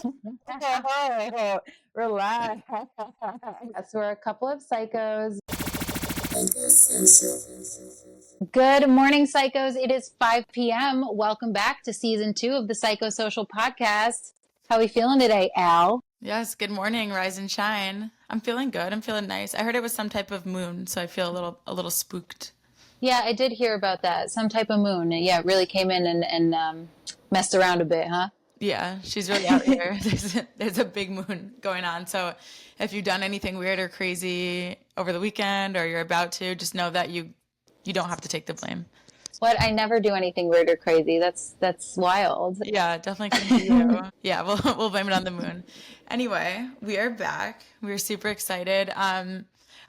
Hey, relax. Yes, we're a couple of psychos. Good morning, psychos. It is 5 p.m. Welcome back to season 2 of the Psychosocial Podcast. How are we feeling today, Al? Yes, good morning, rise and shine. I'm feeling good. I'm feeling nice. I heard it was some type of moon, so I feel a little spooked. Yeah, I did hear about that. Some type of moon. Yeah, it really came in and messed around a bit, huh? Yeah, she's really out here. There's a big moon going on. So if you've done anything weird or crazy over the weekend or you're about to, just know that you don't have to take the blame. What? I never do anything weird or crazy. That's wild. Yeah, definitely couldn't be you. Yeah, we'll blame it on the moon. Anyway, we are back. We're super excited. I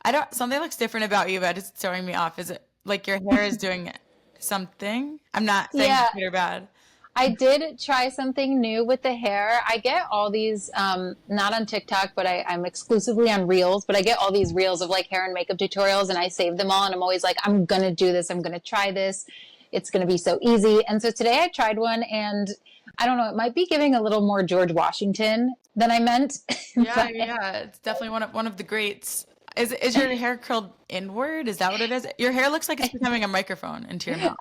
don't something looks different about you, but it's throwing me off. Is it like your hair is doing something? I'm not saying Yeah, it's good or bad. I did try something new with the hair. I get all these, not on TikTok, but I'm exclusively on Reels, but I get all these Reels of like hair and makeup tutorials and I save them all and I'm always like, I'm going to do this. I'm going to try this. It's going to be so easy. And so today I tried one and I don't know, it might be giving a little more George Washington than I meant. Yeah, But yeah, it's definitely one of the greats. Is your hair curled inward? Is that what it is? Your hair looks like it's becoming a microphone into your mouth.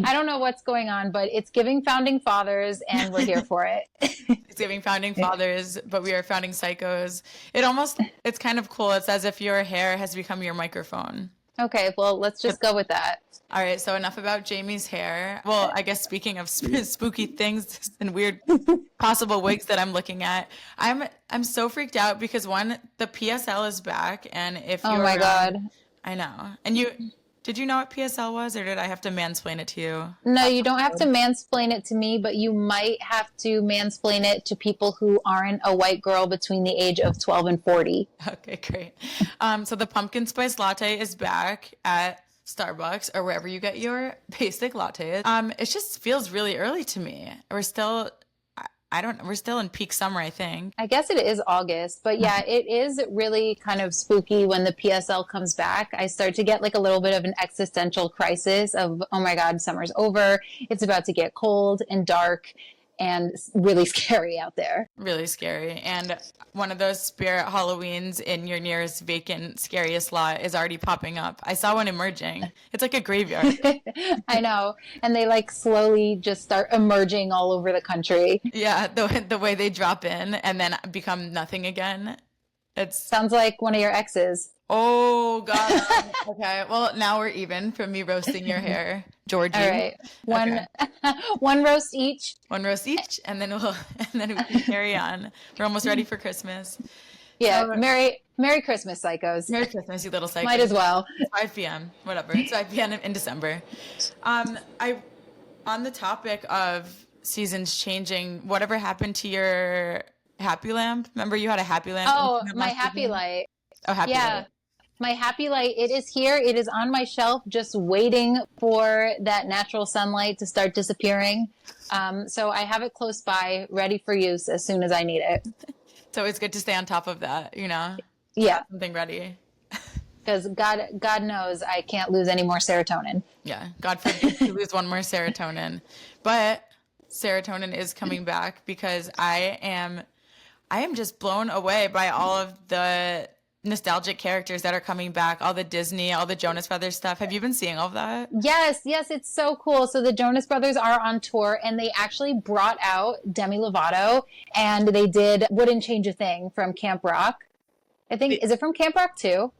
I don't know what's going on, but it's giving founding fathers and we're here for it. It's giving founding fathers, but we are founding psychos. It's kind of cool. It's as if your hair has become your microphone. Okay, well, let's just go with that. All right, so enough about Jamie's hair. Well, I guess speaking of spooky things and weird possible wigs that I'm looking at, I'm so freaked out because one, the PSL is back, and if Oh you're, my God. I know, and did you know what PSL was, or did I have to mansplain it to you? No, you don't have to mansplain it to me, but you might have to mansplain it to people who aren't a white girl between the age of 12 and 40. Okay, great. So the pumpkin spice latte is back at Starbucks or wherever you get your basic lattes. It just feels really early to me. I don't know, we're still in peak summer, I think. I guess it is August, but yeah, it is really kind of spooky when the PSL comes back. I start to get like a little bit of an existential crisis of, oh my God, summer's over. It's about to get cold and dark and really scary out there. Really scary. And one of those spirit Halloweens in your nearest vacant, scariest lot is already popping up. I saw one emerging. It's like a graveyard. I know. And they like slowly just start emerging all over the country. Yeah, the way they drop in and then become nothing again. It's Sounds like one of your exes. Oh God. Okay. Well, now we're even from me roasting your hair, Georgie. All right. One Okay. one roast each. One roast each, and then we can carry on. We're almost ready for Christmas. Yeah. So, Merry Christmas, psychos. Merry Christmas, you little psycho. Might as well. It's 5 p.m. Whatever. It's 5 p.m. in December. I on the topic of seasons changing, whatever happened to your happy lamp? Remember you had a happy lamp? Oh, Instrument my last happy season? light. Oh, happy Yeah. light. My happy light, it is here. It is on my shelf, just waiting for that natural sunlight to start disappearing. So I have it close by, ready for use as soon as I need it. So it's good to stay on top of that, Yeah, something ready. because God knows I can't lose any more serotonin. Yeah, God forbid you lose one more serotonin. But serotonin is coming back because I am just blown away by all of the nostalgic characters that are coming back, all the Disney, all the Jonas Brothers stuff. Have you been seeing all of that? Yes, it's so cool. So the Jonas Brothers are on tour and they actually brought out Demi Lovato and they did Wouldn't Change a Thing from Camp Rock. I think, is it from Camp Rock too?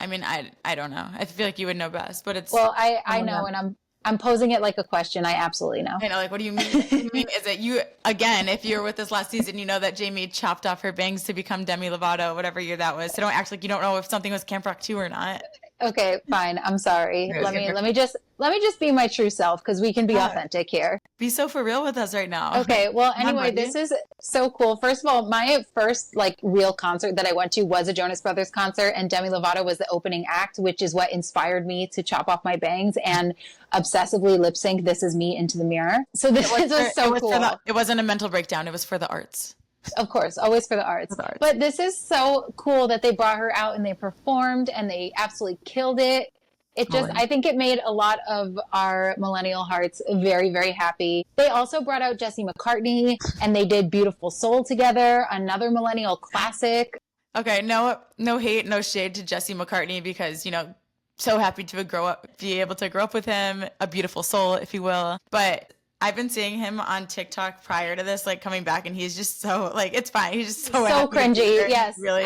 I mean, I don't know. I feel like you would know best, but it's Well, I know, and I'm posing it like a question. I absolutely know. I know, like, what do you mean? What do you mean? Is it you again? If you were with us last season, you know that Jamie chopped off her bangs to become Demi Lovato, whatever year that was. So don't act like you don't know if something was Camp Rock 2 or not. Okay, fine. I'm sorry. Yes, Let me just be my true self because we can be Yeah. authentic here. Be so for real with us right now. Okay. Well, I'm anyway, ready. this is so cool. First of all, my first like real concert that I went to was a Jonas Brothers concert, and Demi Lovato was the opening act, which is what inspired me to chop off my bangs and obsessively lip sync "This Is Me" into the mirror. So this was so cool. It wasn't a mental breakdown. It was for the arts. Of course, always for the arts. For the arts. But this is so cool that they brought her out and they performed and they absolutely killed it. It just, I think it made a lot of our millennial hearts very, very happy. They also brought out Jesse McCartney and they did Beautiful Soul together, another millennial classic. Okay, no hate, no shade to Jesse McCartney because, you know, so happy to be able to grow up with him, a beautiful soul, if you will. But I've been seeing him on TikTok prior to this, like coming back, and he's just so like it's fine. He's just so cringy. Yes, really.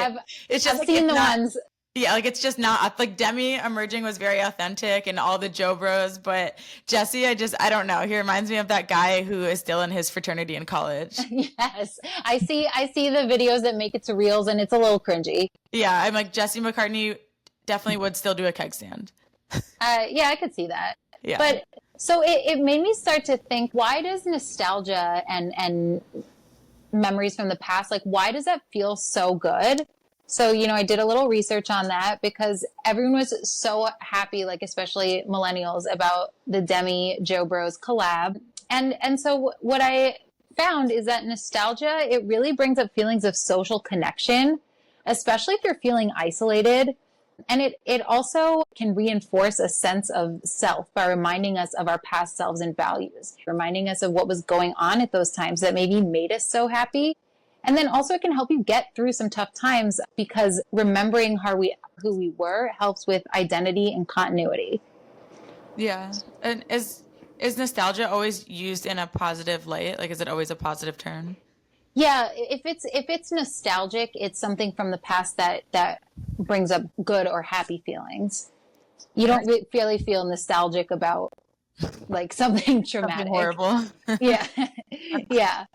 It's just I've seen the ones. Yeah, like it's just not like Demi emerging was very authentic and all the Joe Bros, but Jesse, I don't know. He reminds me of that guy who is still in his fraternity in college. Yes, I see the videos that make it to reels, and it's a little cringy. Yeah, I'm like Jesse McCartney definitely would still do a keg stand. Yeah, I could see that. Yeah, but so it made me start to think: why does nostalgia and memories from the past, like why does that feel so good? So, you know, I did a little research on that because everyone was so happy, like especially millennials, about the Demi Joe Bros collab. And so what I found is that nostalgia, it really brings up feelings of social connection, especially if you're feeling isolated. And it also can reinforce a sense of self by reminding us of our past selves and values, reminding us of what was going on at those times that maybe made us so happy. And then also it can help you get through some tough times because remembering who we were helps with identity and continuity. Yeah. And is nostalgia always used in a positive light? Like, is it always a positive term? Yeah. If it's nostalgic, it's something from the past that brings up good or happy feelings. You don't really feel nostalgic about like something traumatic. Something horrible. Yeah. Yeah.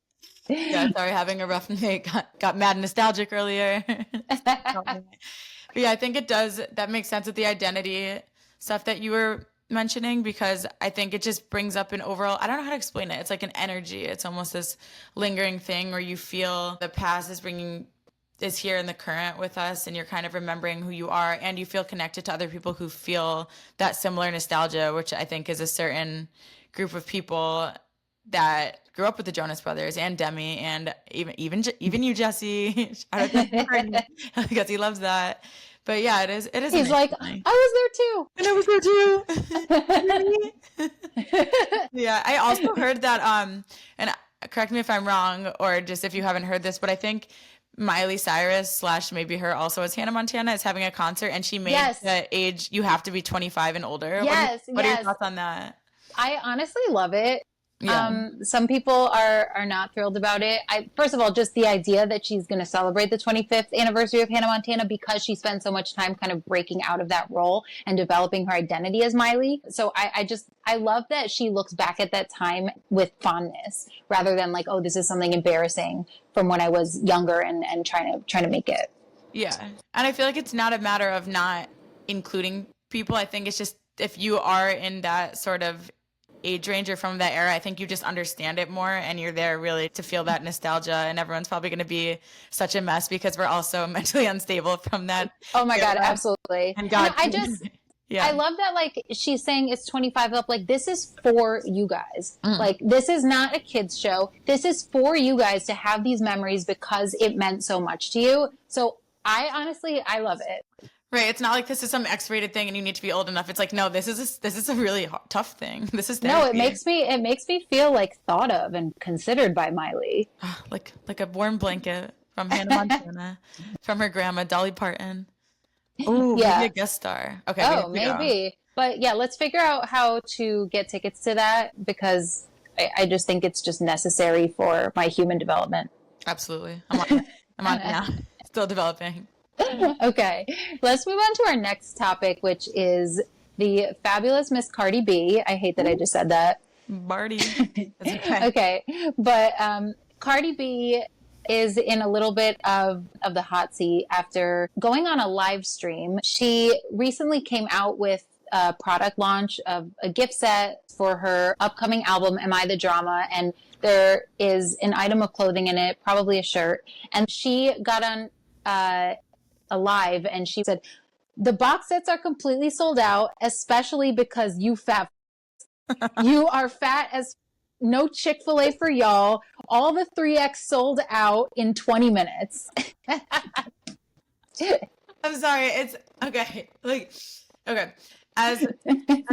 Yeah, sorry, having a rough night. Got mad nostalgic earlier. But yeah, I think that makes sense with the identity stuff that you were mentioning because I think it just brings up an overall, I don't know how to explain it. It's like an energy. It's almost this lingering thing where you feel the past is here in the current with us and you're kind of remembering who you are and you feel connected to other people who feel that similar nostalgia, which I think is a certain group of people that grew up with the Jonas Brothers and Demi and even you, Jesse. Shout out to because he loves that. But yeah, it is. He's like, I was there too. And I was there too. Yeah, I also heard that. And correct me if I'm wrong, or just if you haven't heard this, but I think Miley Cyrus / maybe her also as Hannah Montana is having a concert, and she made the age you have to be 25 and older. Yes. What are your thoughts on that? I honestly love it. Yeah. Some people are not thrilled about it. First of all, just the idea that she's going to celebrate the 25th anniversary of Hannah Montana because she spent so much time kind of breaking out of that role and developing her identity as Miley. So I love that she looks back at that time with fondness rather than like, oh, this is something embarrassing from when I was younger and trying to make it. Yeah. And I feel like it's not a matter of not including people. I think it's just if you are in that sort of age range or from that era, I think you just understand it more and you're there really to feel that nostalgia, and everyone's probably going to be such a mess because we're also mentally unstable from that. Oh my God, absolutely. And God, yeah. I love that like she's saying it's 25 up, like this is for you guys. Like this is not a kids show. This is for you guys to have these memories because it meant so much to you. So I love it. Right. It's not like this is some X-rated thing and you need to be old enough. It's like, no, this is a really tough thing. This is therapy. No, it makes me feel like thought of and considered by Miley. Like a warm blanket from Hannah Montana, from her grandma, Dolly Parton. Oh, yeah. Maybe a guest star. Okay. Oh, maybe. But yeah, let's figure out how to get tickets to that because I just think it's just necessary for my human development. Absolutely. I'm on it now. Still developing. Okay, let's move on to our next topic, which is the fabulous Miss Cardi B. I hate that I just said that. Barty. Okay, but Cardi B is in a little bit of the hot seat after going on a live stream. She recently came out with a product launch of a gift set for her upcoming album, Am I the Drama? And there is an item of clothing in it, probably a shirt. And she got on alive and she said, the box sets are completely sold out, especially because you fat. You are fat as no Chick-fil-A for y'all. All the 3X sold out in 20 minutes. I'm sorry. It's okay. Okay. as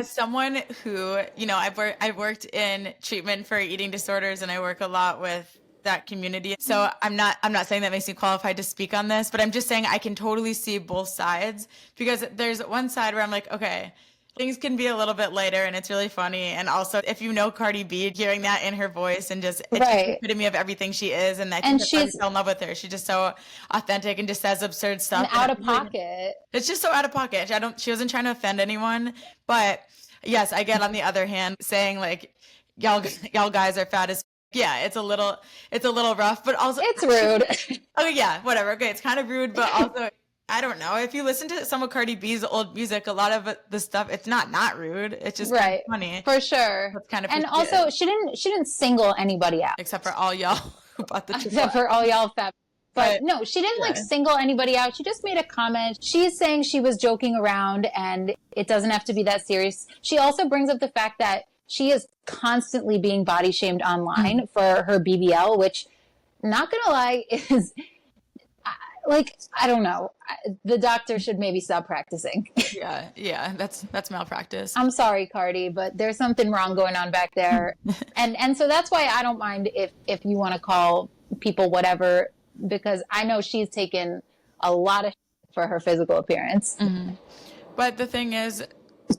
someone who, I've worked in treatment for eating disorders, and I work a lot with that community. So I'm not saying that makes me qualified to speak on this, but I'm just saying I can totally see both sides, because there's one side where I'm like, okay, things can be a little bit lighter and it's really funny. And also, if you know Cardi B, hearing that in her voice and just, it's just the Right. epitome of everything she is. And I think And that's why we she's fell in love with her. She's just so authentic and just says absurd stuff. And out of pocket. it's just so out of pocket. She wasn't trying to offend anyone. But yes, I get on the other hand saying like, y'all guys are fat as, yeah, it's a little rough, but also It's rude. oh yeah, whatever. Okay, it's kind of rude, but also I don't know. If you listen to some of Cardi B's old music, a lot of the stuff, it's not rude. It's just kind of funny. For sure. It's kind of and also she didn't single anybody out. Except for all y'all who bought the Except for all y'all fat. But no, she didn't like single anybody out. She just made a comment. She's saying she was joking around and it doesn't have to be that serious. She also brings up the fact that she is constantly being body shamed online for her BBL, which, not gonna lie, is like, I don't know. The doctor should maybe stop practicing. Yeah, that's malpractice. I'm sorry, Cardi, but there's something wrong going on back there. and so that's why I don't mind if you want to call people whatever, because I know she's taken a lot of for her physical appearance. Mm-hmm. But the thing is,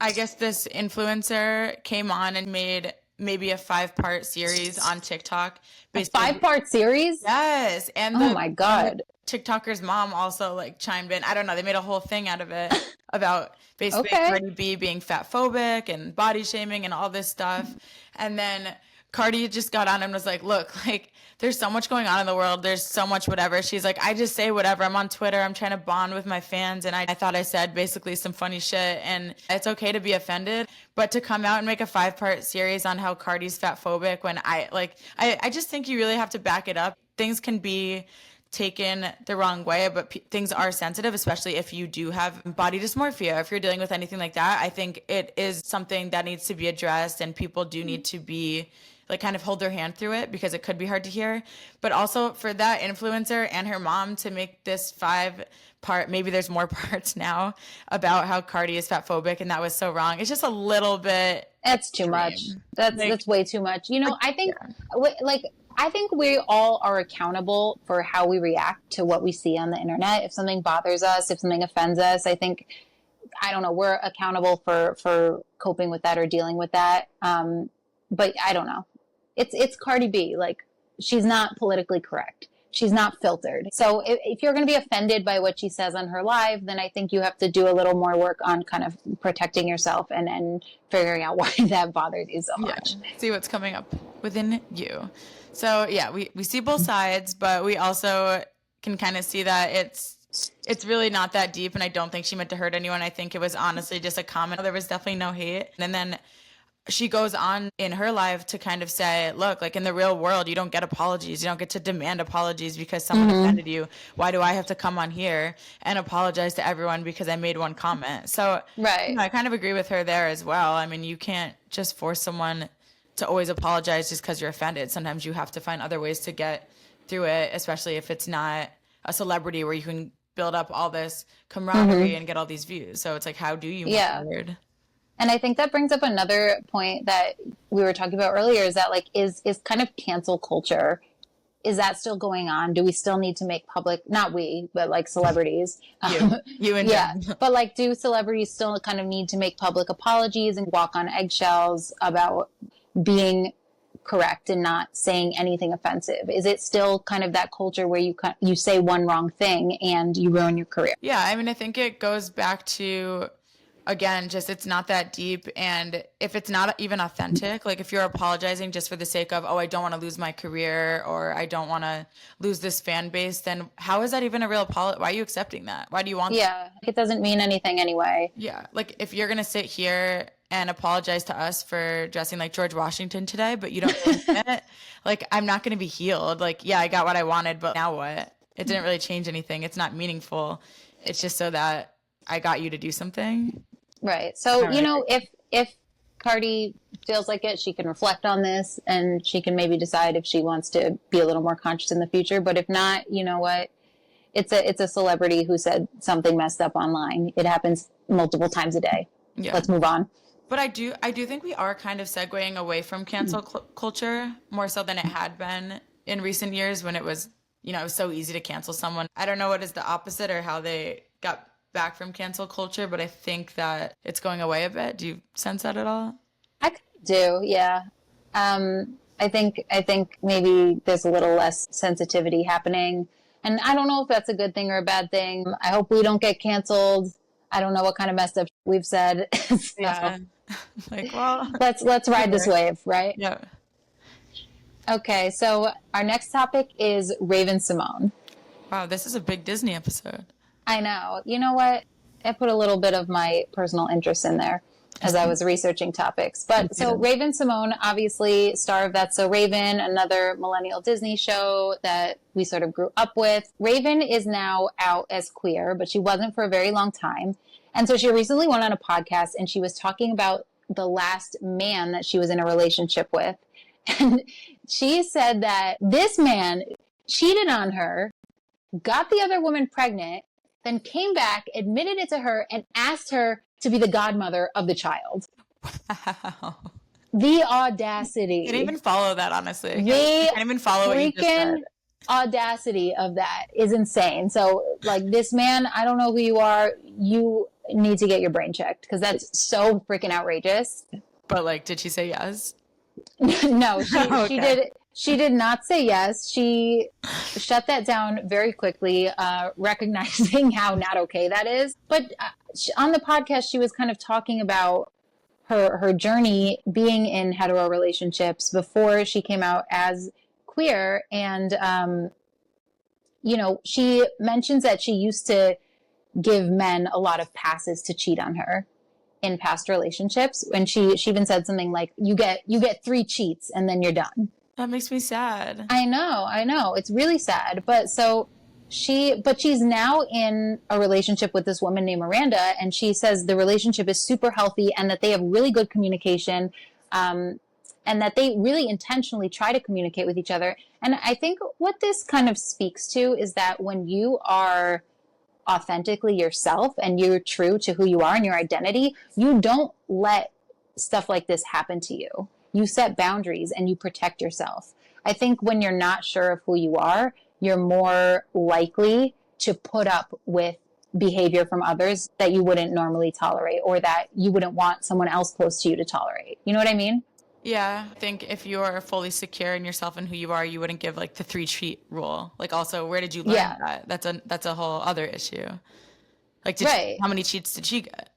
I guess this influencer came on and made maybe a 5-part series on TikTok. A 5-part series? Yes. And oh my God. TikToker's mom also like chimed in. I don't know. They made a whole thing out of it about basically Cardi B being fat phobic and body shaming and all this stuff. And then Cardi just got on and was like, look, like there's so much going on in the world. There's so much whatever. She's like, I just say whatever. I'm on Twitter. I'm trying to bond with my fans. And I thought I said basically some funny shit, and it's okay to be offended, but to come out and make a 5-part series on how Cardi's fat phobic, when I just think you really have to back it up. Things can be taken the wrong way, but things are sensitive, especially if you do have body dysmorphia. If you're dealing with anything like that, I think it is something that needs to be addressed, and people do need to be like kind of hold their hand through it, because it could be hard to hear. But also for that influencer and her mom to make this 5-part, maybe there's more parts now, about how Cardi is fat phobic and that was so wrong. It's just a little bit. That's too much. That's way too much. You know, I think I think we all are accountable for how we react to what we see on the internet. If something bothers us, if something offends us, I think, I don't know, we're accountable for coping with that or dealing with that. But I don't know. It's Cardi B. Like, she's not politically correct. She's not filtered. So if you're going to be offended by what she says on her live, then I think you have to do a little more work on kind of protecting yourself and figuring out why that bothers you so much. See what's coming up within you. So yeah, we see both sides, but we also can kind of see that it's really not that deep, and I don't think she meant to hurt anyone. I think it was honestly just a comment. There was definitely no hate. And then she goes on in her live to kind of say, look, like in the real world, you don't get apologies. You don't get to demand apologies because someone offended you. Why do I have to come on here and apologize to everyone because I made one comment? So I kind of agree with her there as well. I mean, you can't just force someone to always apologize just because you're offended. Sometimes you have to find other ways to get through it, especially if it's not a celebrity where you can build up all this camaraderie and get all these views. So it's like, how do you move forward? And I think that brings up another point that we were talking about earlier, is that like, is kind of cancel culture, is that still going on? Do we still need to make public, not we, but like celebrities. You and Jen. But like, do celebrities still kind of need to make public apologies and walk on eggshells about being correct and not saying anything offensive? Is it still kind of that culture where you say one wrong thing and you ruin your career? Yeah, I mean, I think it goes back to, again, just it's not that deep. And if it's not even authentic, like if you're apologizing just for the sake of, oh, I don't want to lose my career or I don't want to lose this fan base, then how is that even a real apology? Why are you accepting that? Why do you want that? It doesn't mean anything anyway. Yeah, like if you're going to sit here and apologize to us for dressing like George Washington today, but you don't think it, like, I'm not going to be healed. Like, yeah, I got what I wanted, but now what? It didn't really change anything. It's not meaningful. It's just so that I got you to do something. Right. So, you know, if Cardi feels like it, she can reflect on this and she can maybe decide if she wants to be a little more conscious in the future. But if not, you know what? It's a celebrity who said something messed up online. It happens multiple times a day. Yeah. let's move on. But I do think we are kind of segueing away from cancel culture more so than it had been in recent years when it was, you know, it was so easy to cancel someone. I don't know what is the opposite or how they got back from cancel culture, but I think that it's going away a bit. Do you sense that at all? I do, yeah. I think maybe there's a little less sensitivity happening, and I don't know if that's a good thing or a bad thing. I hope we don't get canceled. I don't know what kind of messed up we've said. So, Yeah. Like, well, let's ride this wave, right? Yeah. Okay, so our next topic is Raven Simone. Wow, this is a big Disney episode. I know. You know what? I put a little bit of my personal interest in there as I was researching topics. But so Raven Simone, obviously star of That's So Raven, another millennial Disney show that we sort of grew up with. Raven is now out as queer, but she wasn't for a very long time. And so she recently went on a podcast and she was talking about the last man that she was in a relationship with. And she said that this man cheated on her, got the other woman pregnant, then came back, admitted it to her, and asked her to be the godmother of the child. Wow. The audacity. I can't even follow that, honestly. I The can't even follow what you just said. freaking audacity of that is insane. So, like, this man, I don't know who you are. You need to get your brain checked because that's so freaking outrageous. But, like, did she say yes? No, Okay. she did not say yes. She shut that down very quickly, recognizing how not okay that is. But on the podcast, she was kind of talking about her journey being in hetero relationships before she came out as queer. And, you know, she mentions that she used to give men a lot of passes to cheat on her in past relationships. And she even said something like, you get 3 cheats and then you're done. That makes me sad. I know. It's really sad. But she's now in a relationship with this woman named Miranda, and she says the relationship is super healthy and that they have really good communication, and that they really intentionally try to communicate with each other. And I think what this kind of speaks to is that when you are authentically yourself and you're true to who you are and your identity, you don't let stuff like this happen to you. You set boundaries and you protect yourself. I think when you're not sure of who you are, you're more likely to put up with behavior from others that you wouldn't normally tolerate or that you wouldn't want someone else close to you to tolerate. You know what I mean? Yeah, I think if you're fully secure in yourself and who you are, you wouldn't give like the 3 cheat rule. Like, also, where did you learn that? That's a whole other issue. Like, how many cheats did she get?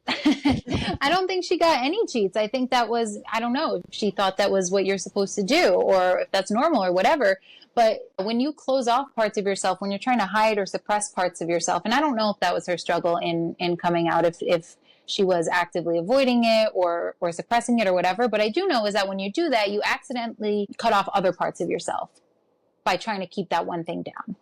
I don't think she got any cheats. I think that was, I don't know if she thought that was what you're supposed to do or if that's normal or whatever. But when you close off parts of yourself, when you're trying to hide or suppress parts of yourself, and I don't know if that was her struggle in coming out, if she was actively avoiding it or suppressing it or whatever. But I do know is that when you do that, you accidentally cut off other parts of yourself by trying to keep that one thing down.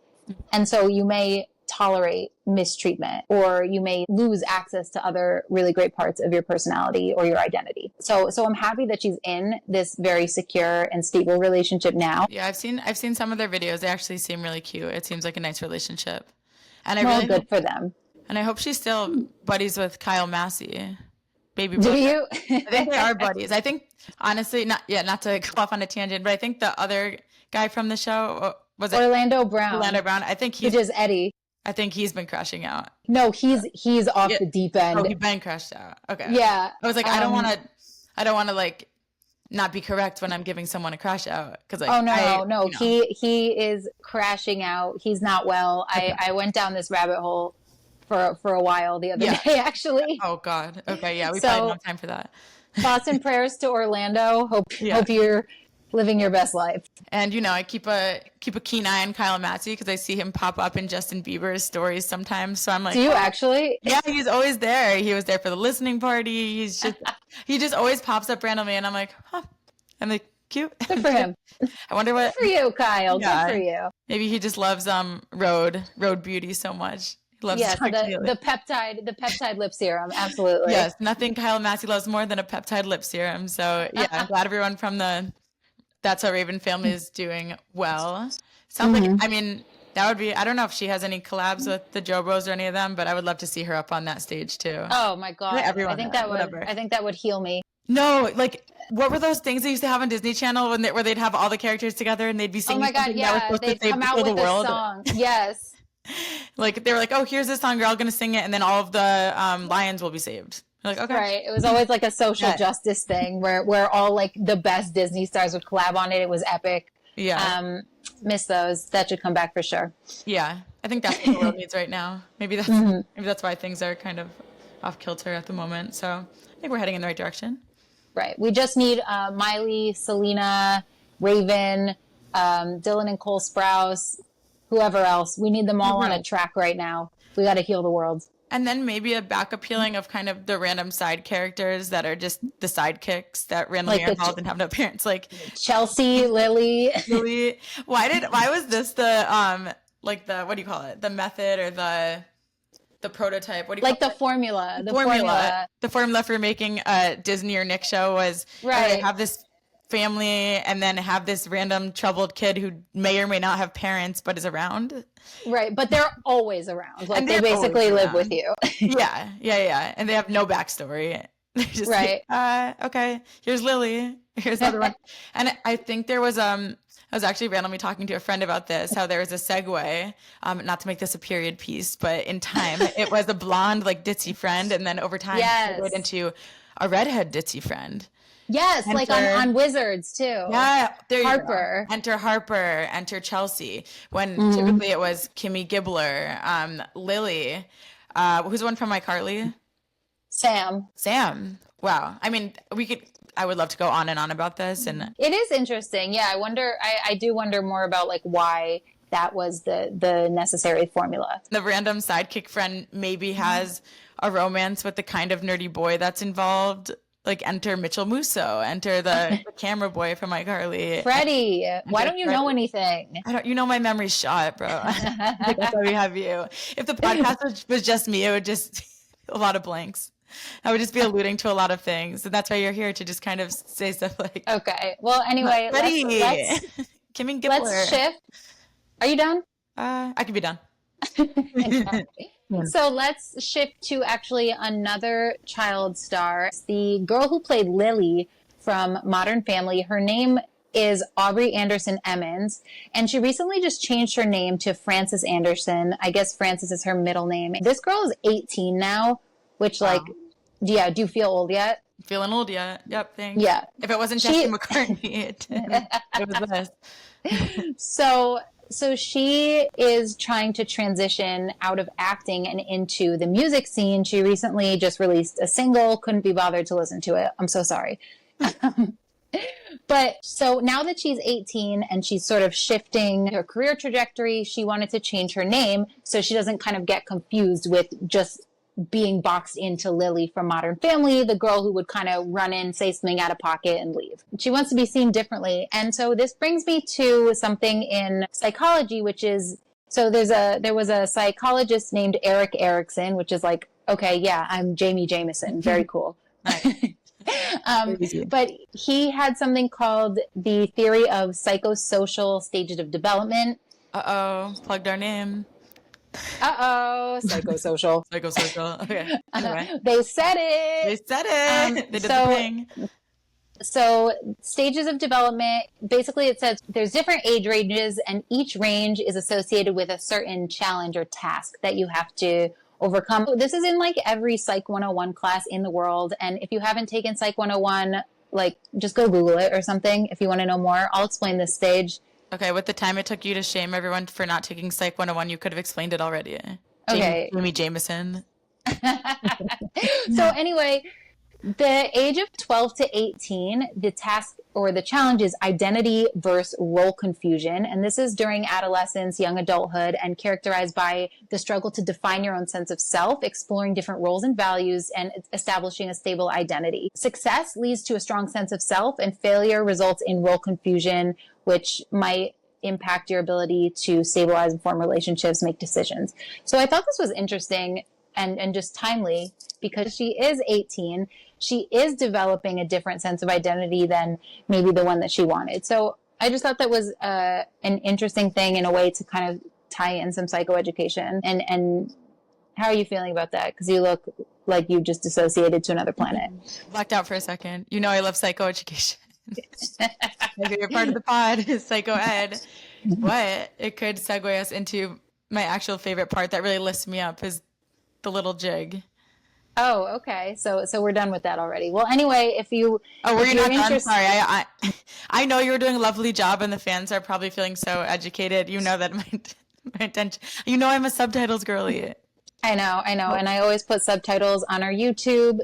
And so you may tolerate mistreatment or you may lose access to other really great parts of your personality or your identity. So I'm happy that she's in this very secure and stable relationship now. Yeah, I've seen some of their videos. They actually seem really cute. It seems like a nice relationship. And Good for them. And I hope she's still buddies with Kyle Massey. Baby Do brother. you? I think they are buddies. I think, honestly, not to go off on a tangent, but I think the other guy from the show, was it Orlando Brown? Orlando Brown. I think Which is Eddie. I think he's been crashing out. No, he's off the deep end. Oh, he's been crashed out. Okay. Yeah. I was like, I don't want to like not be correct when I'm giving someone a crash out because like. Oh no, you know. he is crashing out. He's not well. I went down this rabbit hole for a while the other day actually. Oh God. Okay. Yeah. We probably don't have time for that. Thoughts and prayers to Orlando. Hope you're living your best life. And you know, I keep a keen eye on Kyle Massey because I see him pop up in Justin Bieber's stories sometimes. So I'm like, do you actually? Yeah, he's always there. He was there for the listening party. He just always pops up randomly, and I'm like, huh. I'm like, cute. Good for him. I wonder what. Good for you, Kyle. Yeah, good for you. Maybe he just loves road beauty so much. He loves the peptide lip serum. Absolutely. Yes, nothing Kyle Massey loves more than a peptide lip serum. So yeah, I'm glad everyone from the That's How Raven family is doing well. Sounds like, I mean, That would be, I don't know if she has any collabs with the JoJos or any of them, but I would love to see her up on that stage too. Oh my God. Everyone, I think that would heal me. No, like what were those things they used to have on Disney Channel where they'd have all the characters together and they'd be singing? Oh my God, yeah, they'd come out with a song. Yes. Like they were like, oh, here's this song, you're all gonna sing it, and then all of the lions will be saved. Like, okay. Right. It was always like a social justice thing where all like the best Disney stars would collab on it. It was epic. Yeah. Miss those. That should come back for sure. Yeah. I think that's what the world needs right now. Maybe that's why things are kind of off kilter at the moment. So I think we're heading in the right direction. Right. We just need Miley, Selena, Raven, Dylan and Cole Sprouse, whoever else. We need them all on a track right now. We got to heal the world. And then maybe a back appealing of kind of the random side characters that are just the sidekicks that randomly are involved and have no parents, like Chelsea, Lily. Why was this the like the, what do you call it? The method or the prototype? What do you like call the formula? The formula for making a Disney or Nick show was have this family and then have this random troubled kid who may or may not have parents but is around. Right, but they're always around. Like they basically live with you. Yeah. And they have no backstory. They're just okay, here's Lily, here's the other one. And I think there was I was actually randomly talking to a friend about this, how there was a segue, not to make this a period piece, but in time, it was a blonde, like, ditzy friend, and then over time, it went into a redhead ditzy friend. Yes, like on Wizards, too. Yeah, there Harper. You go. Enter Harper, enter Chelsea, when typically it was Kimmy Gibbler, Lily, who's the one from iCarly? Sam. Wow. I mean, I would love to go on and on about this. And it is interesting. Yeah, I do wonder more about like why that was the necessary formula. The random sidekick friend maybe has a romance with the kind of nerdy boy that's involved. Like enter Mitchell Musso, enter the camera boy from iCarly. Freddie, why don't you know anything? You know my memory's shot, bro. That's why we have you. If the podcast was just me, it would just a lot of blanks. I would just be alluding to a lot of things. And that's why you're here, to just kind of say stuff like... Okay. Well, anyway, let's Kimmy Gibbler. Let's shift. Are you done? I could be done. So let's shift to actually another child star. The girl who played Lily from Modern Family. Her name is Aubrey Anderson Emmons, and she recently just changed her name to Frances Anderson. I guess Frances is her middle name. This girl is 18 now, which do you feel old yet? Feeling old yet. Yep, thanks. Yeah. If it wasn't Jesse McCartney, it was this. So she is trying to transition out of acting and into the music scene. She recently just released a single, couldn't be bothered to listen to it. I'm so sorry. But so now that she's 18 and she's sort of shifting her career trajectory, she wanted to change her name so she doesn't kind of get confused with just being boxed into Lily from Modern Family, the girl who would kind of run in, say something out of pocket and leave. She wants to be seen differently. And so this brings me to something in psychology, which is, so there was a psychologist named Eric Erickson, which is like, okay, yeah, I'm Jamie Jameson. Very cool. But he had something called the theory of psychosocial stages of development. Plugged our name. Psychosocial. Psychosocial. Okay. Anyway. They said it. They did the thing. So stages of development, basically it says there's different age ranges and each range is associated with a certain challenge or task that you have to overcome. This is in like every Psych 101 class in the world. And if you haven't taken Psych 101, like just go Google it or something if you want to know more. I'll explain this stage. Okay, with the time it took you to shame everyone for not taking Psych 101, you could have explained it already. Okay. Jamie Jameson. So anyway, the age of 12 to 18, the task or the challenge is identity versus role confusion. And this is during adolescence, young adulthood, and characterized by the struggle to define your own sense of self, exploring different roles and values, and establishing a stable identity. Success leads to a strong sense of self, and failure results in role confusion, which might impact your ability to stabilize and form relationships, make decisions. So I thought this was interesting and just timely because she is 18. She is developing a different sense of identity than maybe the one that she wanted. So I just thought that was an interesting thing in a way to kind of tie in some psychoeducation. And how are you feeling about that? Because you look like you just dissociated to another planet. Blacked out for a second. You know I love psychoeducation. My favorite part of the pod is psycho ed. But it could segue us into my actual favorite part that really lifts me up is the little jig. Oh, okay. So we're done with that already. Well, anyway, if you were if you not you're done? Sorry, I know you're doing a lovely job, and the fans are probably feeling so educated. You know that my attention. You know I'm a subtitles girly. I know, and I always put subtitles on our YouTube.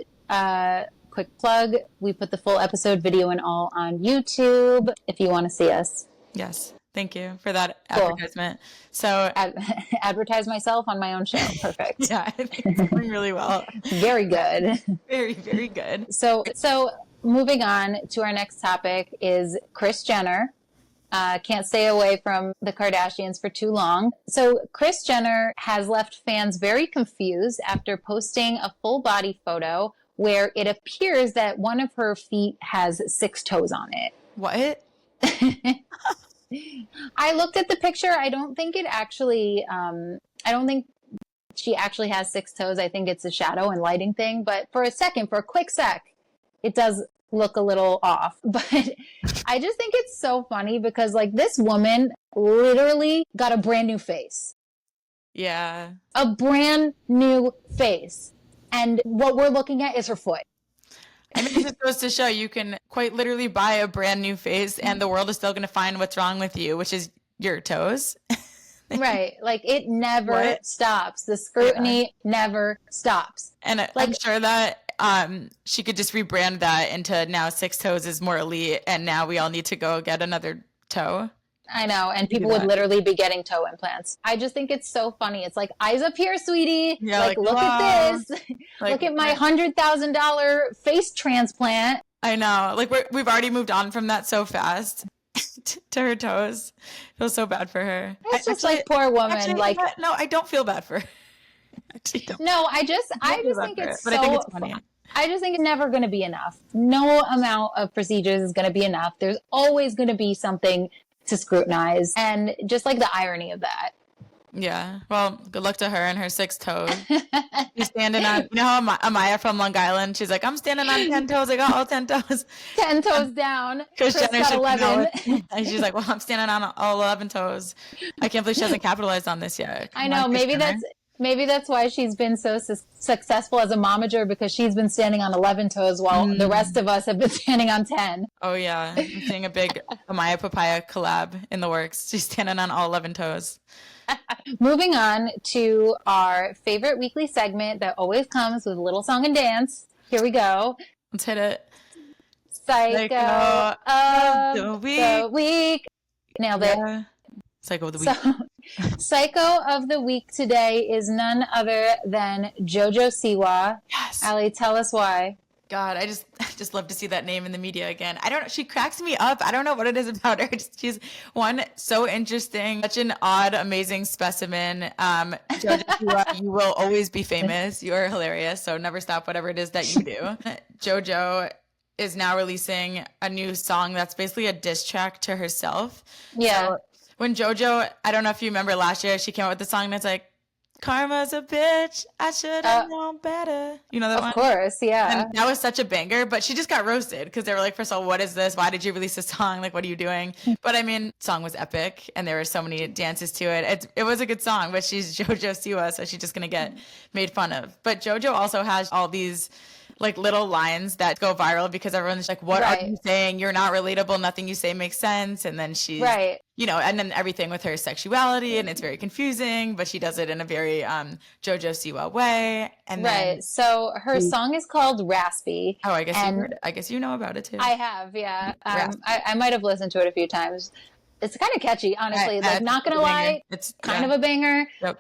Quick plug: we put the full episode video and all on YouTube if you want to see us. Yes. Thank you for that Cool. advertisement. So advertise myself on my own show. Perfect. Yeah, I think it's going really well. Very good. Very, very good. So moving on to our next topic is Kris Jenner. Can't stay away from the Kardashians for too long. So Kris Jenner has left fans very confused after posting a full body photo where it appears that one of her feet has 6 toes on it. What? I looked at the picture. I don't think it actually, I don't think she actually has 6 toes. I think it's a shadow and lighting thing. But for a quick sec, it does look a little off. But I just think it's so funny because like this woman literally got a brand new face. Yeah. A brand new face. And what we're looking at is her foot. I mean, this goes to show you can quite literally buy a brand new face and the world is still going to find what's wrong with you, which is your toes. Right. Like it never stops. The scrutiny never stops. And like, I'm sure that she could just rebrand that into now 6 toes is more elite. And now we all need to go get another toe. I know. And people would literally be getting toe implants. I just think it's so funny. It's like, eyes up here, sweetie. Yeah, like look at this. Like, look at my $100,000 face transplant. I know. Like we've already moved on from that so fast to her toes. I feel so bad for her. It's just like poor woman. Actually, like no, I don't feel bad for her. No, I just think it's so. But I think it's funny. I just think it's never going to be enough. No amount of procedures is going to be enough. There's always going to be something to scrutinize, and just like the irony of that. Yeah. Well, good luck to her and her 6 toes. She's standing on, you know how Amaya from Long Island, she's like, I'm standing on 10 toes. I got all 10 toes. 10 toes down. Kris Jenner got 11. And she's like, well, I'm standing on all 11 toes. I can't believe she hasn't capitalized on this yet. I know. Maybe that's why she's been so successful as a momager, because she's been standing on 11 toes while the rest of us have been standing on 10. Oh, yeah. I'm seeing a big Amaya Papaya collab in the works. She's standing on all 11 toes. Moving on to our favorite weekly segment that always comes with a little song and dance. Here we go. Let's hit it. Psycho of the week. Nailed it. Yeah. Psycho of the week. Psycho of the week today is none other than JoJo Siwa. Yes. Allie, tell us why. God, I just love to see that name in the media again. I don't know. She cracks me up. I don't know what it is about her. She's one, so interesting, such an odd, amazing specimen. JoJo Siwa, you will always be famous. You are hilarious. So never stop whatever it is that you do. JoJo is now releasing a new song that's basically a diss track to herself. Yeah. So when JoJo, I don't know if you remember last year, she came out with the song that's like, karma's a bitch, I should have known better. You know that one? Of course, yeah. And that was such a banger, but she just got roasted because they were like, first of all, what is this? Why did you release this song? Like, what are you doing? But I mean, the song was epic and there were so many dances to it. It was a good song, but she's JoJo Siwa, so she's just going to get made fun of. But JoJo also has all these like little lines that go viral because everyone's like, what are you saying? You're not relatable. Nothing you say makes sense. And then she's, you know, and then everything with her sexuality, and it's very confusing, but she does it in a very JoJo Siwa way. And then so her song is called Raspy. Oh, I guess you know about it too. I have, yeah. I might have listened to it a few times. It's kind of catchy, honestly. Like, not gonna lie, it's kind of a banger. Yep.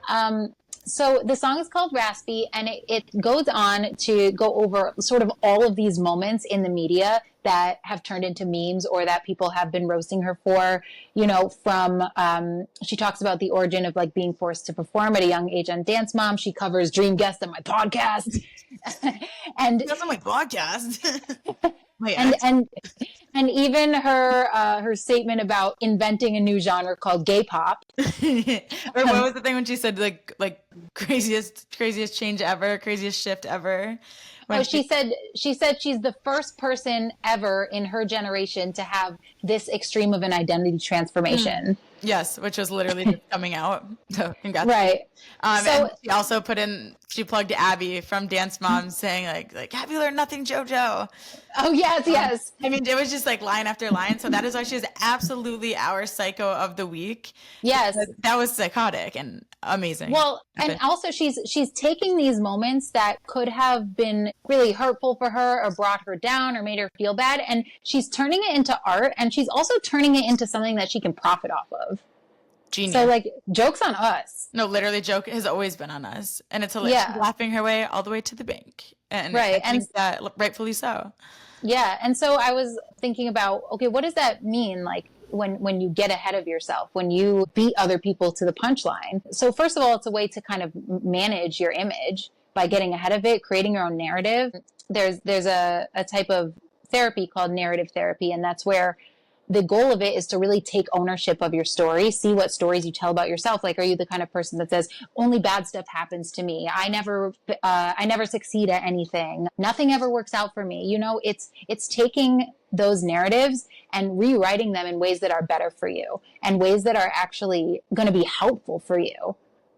So the song is called Raspy, and it goes on to go over sort of all of these moments in the media that have turned into memes or that people have been roasting her for, you know, from, she talks about the origin of like being forced to perform at a young age on Dance Mom. She covers Dream Guest on my podcast. And that's on my podcast. And even her statement about inventing a new genre called gay pop. Or what was the thing when she said like craziest change ever, craziest shift ever? When She said she's the first person ever in her generation to have this extreme of an identity transformation. Yes, which was literally just coming out. So congrats. Right. So, and she also she plugged Abby from Dance Moms saying like, have you learned nothing, JoJo? Oh, yes. I mean, it was just like line after line. So that is why she's absolutely our psycho of the week. Yes. That was psychotic and amazing. Well, and also she's taking these moments that could have been really hurtful for her or brought her down or made her feel bad. And she's turning it into art, and she's also turning it into something that she can profit off of. Genius. So like, joke's on us. No, literally, joke has always been on us. And it's hilarious. She's laughing her way all the way to the bank. And right. I think that rightfully so. Yeah. And so I was thinking about, okay, what does that mean? Like when you get ahead of yourself, when you beat other people to the punchline. So first of all, it's a way to kind of manage your image by getting ahead of it, creating your own narrative. There's a type of therapy called narrative therapy. And that's where the goal of it is to really take ownership of your story, see what stories you tell about yourself. Like, are you the kind of person that says, only bad stuff happens to me? I never succeed at anything. Nothing ever works out for me. You know, it's taking those narratives and rewriting them in ways that are better for you and ways that are actually going to be helpful for you,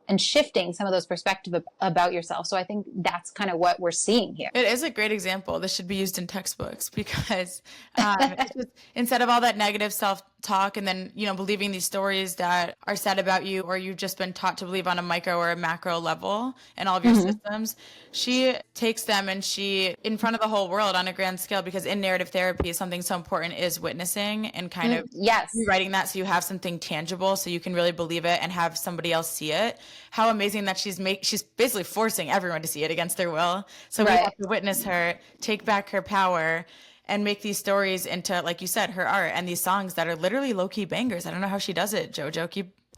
and shifting some of those perspectives about yourself. So I think that's kind of what we're seeing here. It is a great example. This should be used in textbooks because it's just, instead of all that negative self-talk and then, believing these stories that are said about you or you've just been taught to believe on a micro or a macro level in all of your systems, she takes them and she, in front of the whole world on a grand scale, because in narrative therapy, something so important is witnessing and kind of rewriting that so you have something tangible so you can really believe it and have somebody else see it. How amazing that she's basically forcing everyone to see it against their will. So we have to witness her, take back her power, and make these stories into, like you said, her art and these songs that are literally low-key bangers. I don't know how she does it, JoJo.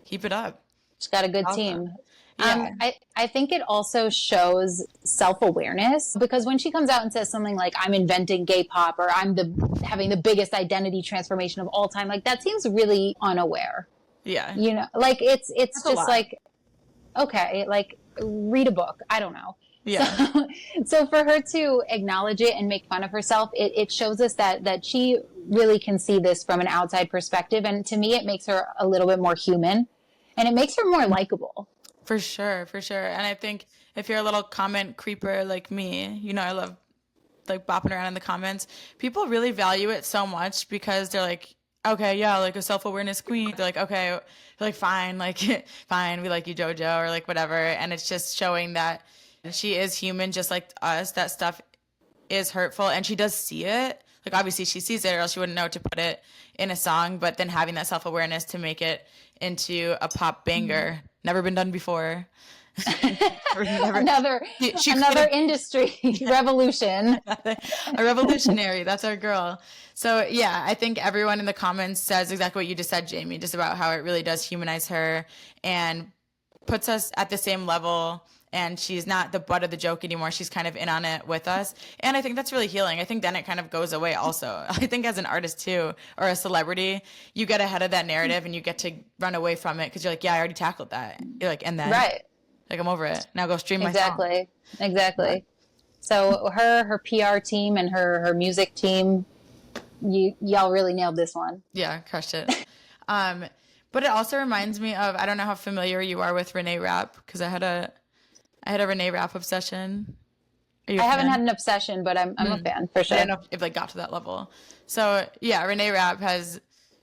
Keep it up. She's got a good team. Yeah. I think it also shows self-awareness, because when she comes out and says something like, I'm inventing gay pop, or I'm having the biggest identity transformation of all time, like that seems really unaware. Yeah. Like it's just like, okay, like read a book. I don't know. Yeah. So for her to acknowledge it and make fun of herself, it shows us that she really can see this from an outside perspective. And to me, it makes her a little bit more human, and it makes her more likable. For sure. And I think if you're a little comment creeper like me, I love like bopping around in the comments. People really value it so much because they're like, okay, yeah, like a self-awareness queen. They're like, okay, they're like, fine, we like you, JoJo, or like whatever. And it's just showing that she is human just like us. That stuff is hurtful, and she does see it. Like, obviously she sees it, or else she wouldn't know to put it in a song. But then having that self-awareness to make it into a pop banger, never been done before. Another industry revolution. A revolutionary. That's our girl. So yeah, I think everyone in the comments says exactly what you just said, Jamie, just about how it really does humanize her and puts us at the same level. And she's not the butt of the joke anymore. She's kind of in on it with us. And I think that's really healing. I think then it kind of goes away also. I think as an artist too, or a celebrity, you get ahead of that narrative and you get to run away from it because you're like, yeah, I already tackled that. You're like, and then like, I'm over it. Now go stream my song. Exactly. So her PR team and her music team, y'all really nailed this one. Yeah, crushed it. But it also reminds me of, I don't know how familiar you are with Renee Rapp, because I had a Renee Rapp obsession. I haven't had an obsession, but I'm a fan for sure. I don't know if it got to that level. So yeah, Renee Rapp has,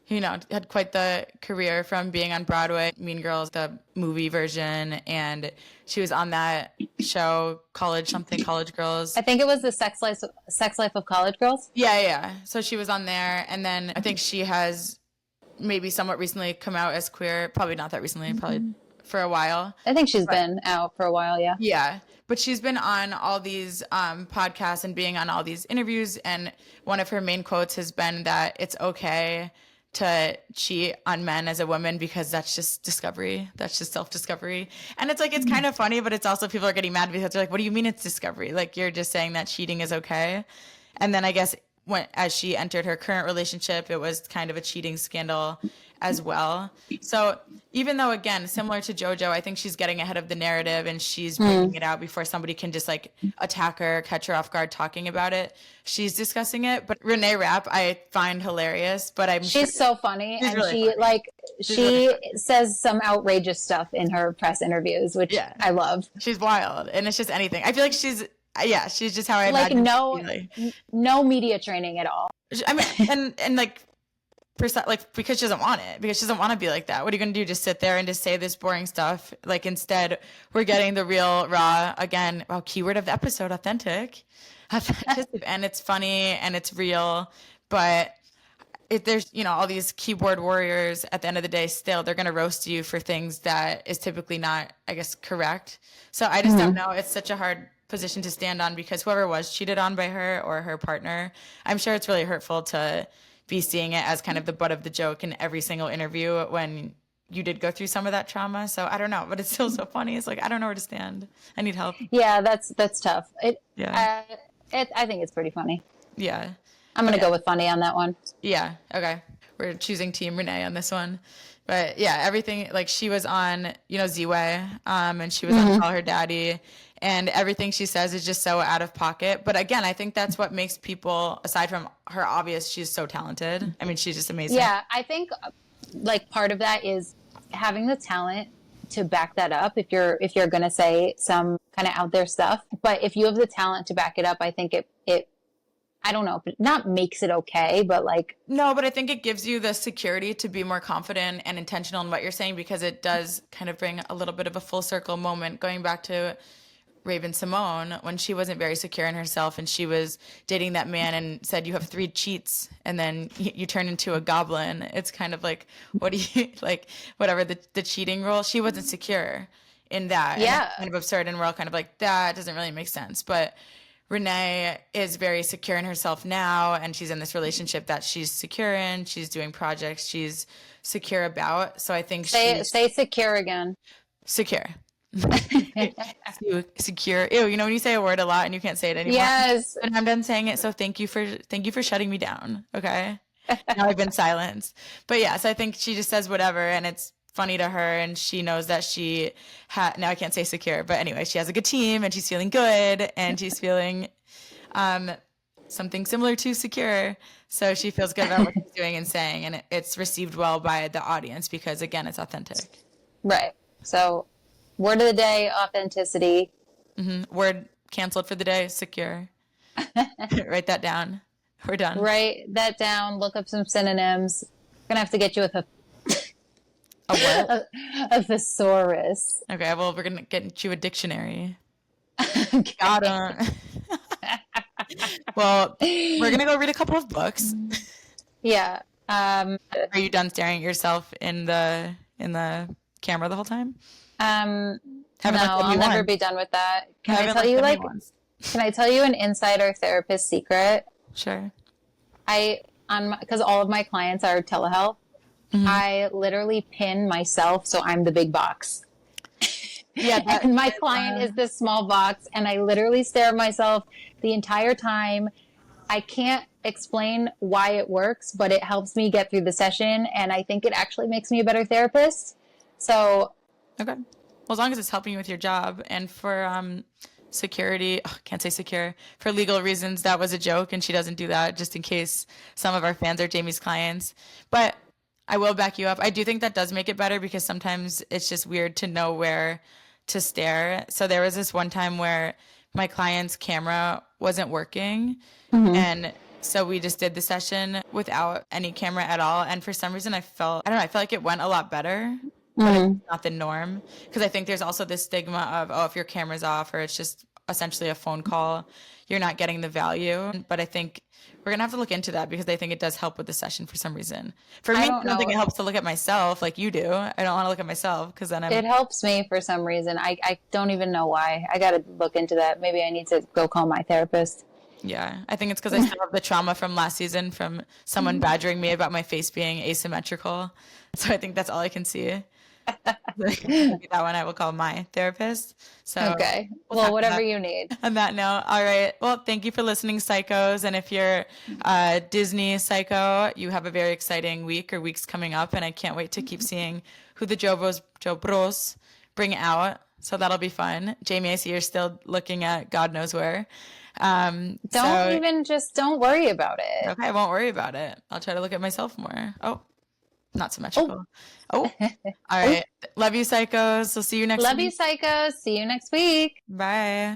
had quite the career from being on Broadway, Mean Girls, the movie version, and she was on that show, College Girls. I think it was the Sex Life of College Girls. Yeah. So she was on there, and then I think she has maybe somewhat recently come out as queer. Probably not that recently, probably for a while. I think she's been out for a while, yeah. Yeah, but she's been on all these podcasts and being on all these interviews, and one of her main quotes has been that it's okay to cheat on men as a woman because that's just discovery. That's just self-discovery. And it's like, it's kind of funny, but it's also, people are getting mad because they're like, what do you mean it's discovery? Like, you're just saying that cheating is okay. And then I guess as she entered her current relationship, it was kind of a cheating scandal as well. So even though, again, similar to JoJo, I think she's getting ahead of the narrative and she's bringing it out before somebody can just like attack her, catch her off guard talking about it. She's discussing it. But Renee Rapp, I find hilarious, but she's so funny. She's and really she funny. like, She's she really says some outrageous stuff in her press interviews, which I love. She's wild. And it's just anything. I feel like she's just how I Like imagine. no media training at all. I mean, and like, because she doesn't want it, because she doesn't want to be like that. What are you going to do? Just sit there and just say this boring stuff? Like, instead, we're getting the real, raw, again, keyword of the episode, authentic, and it's funny and it's real. But there's, all these keyboard warriors at the end of the day, still, they're going to roast you for things that is typically not, I guess, correct. So I just don't know. It's such a hard position to stand on because whoever was cheated on by her or her partner, I'm sure it's really hurtful to be seeing it as kind of the butt of the joke in every single interview when you did go through some of that trauma. So I don't know, but it's still so funny. It's like, I don't know where to stand. I need help. Yeah, that's tough. I think it's pretty funny. Yeah. I'm going to go with funny on that one. Yeah. Okay. We're choosing Team Renee on this one. But yeah, everything, like she was on, Z-Way, and she was on Call Her Daddy, and everything she says is just so out of pocket. But again, I think that's what makes people, aside from her obvious, she's so talented. I mean, she's just amazing. Yeah, I think like part of that is having the talent to back that up if you're going to say some kind of out there stuff. But if you have the talent to back it up, I think it I don't know, but not makes it okay, but like. No, but I think it gives you the security to be more confident and intentional in what you're saying, because it does kind of bring a little bit of a full circle moment going back to Raven Simone when she wasn't very secure in herself and she was dating that man and said, you have 3 cheats and then you turn into a goblin. It's kind of like, what do you like, whatever the cheating role, she wasn't secure in that. Yeah. And it's kind of absurd. And we're all kind of like, that doesn't really make sense. But Renee is very secure in herself now, and she's in this relationship that she's secure in. She's doing projects she's secure about. So I think say secure again. Secure. Secure. Ew, when you say a word a lot and you can't say it anymore. Yes. And I'm done saying it. So thank you for shutting me down. Okay. Now I've been silenced. But yeah, so I think she just says whatever, and it's funny to her, and she knows that she now I can't say secure, but anyway, she has a good team and she's feeling good and she's feeling something similar to secure, so she feels good about what she's doing and saying, and it's received well by the audience because again, it's authentic. Right. So word of the day, authenticity. Word canceled for the day, secure. Write that down. We're done. Write that down, look up some synonyms. I'm gonna have to get you with a what? A thesaurus. Okay, well, we're going to get you a dictionary. Okay. Got him. Well, we're going to go read a couple of books. Yeah. Are you done staring at yourself in the camera the whole time? No, I'll never be done with that. Can I tell you an insider therapist secret? Sure. Because all of my clients are telehealth, I literally pin myself so I'm the big box. Yeah, and my client is this small box, and I literally stare at myself the entire time. I can't explain why it works, but it helps me get through the session, and I think it actually makes me a better therapist. So, okay. Well, as long as it's helping you with your job, and for security, can't say secure, for legal reasons, that was a joke, and she doesn't do that just in case some of our fans are Jamie's clients. But I will back you up. I do think that does make it better because sometimes it's just weird to know where to stare. So there was this one time where my client's camera wasn't working, and so we just did the session without any camera at all. And for some reason I felt like it went a lot better, but it's not the norm. Because I think there's also this stigma of, if your camera's off or it's just essentially a phone call, you're not getting the value. But I think we're going to have to look into that because I think it does help with the session for some reason. For me, I don't think it helps to look at myself like you do. I don't want to look at myself because then It helps me for some reason. I don't even know why. I got to look into that. Maybe I need to go call my therapist. Yeah, I think it's because I still have the trauma from last season from someone badgering me about my face being asymmetrical. So I think that's all I can see. Maybe that one I will call my therapist. So Okay. we'll Well, tackle whatever that you need. on that note. All right. Well, thank you for listening, Psychos. And if you're Disney Psycho, you have a very exciting week or weeks coming up, and I can't wait to keep seeing who the JoBros bring out. So that'll be fun. Jamie, I see you're still looking at God knows where. Don't worry about it. Okay, I won't worry about it. I'll try to look at myself more. Oh, not Oh, symmetrical. Oh, all right. Love you, Psychos. We'll see you next love you, week. Psycho. See you next week. Bye.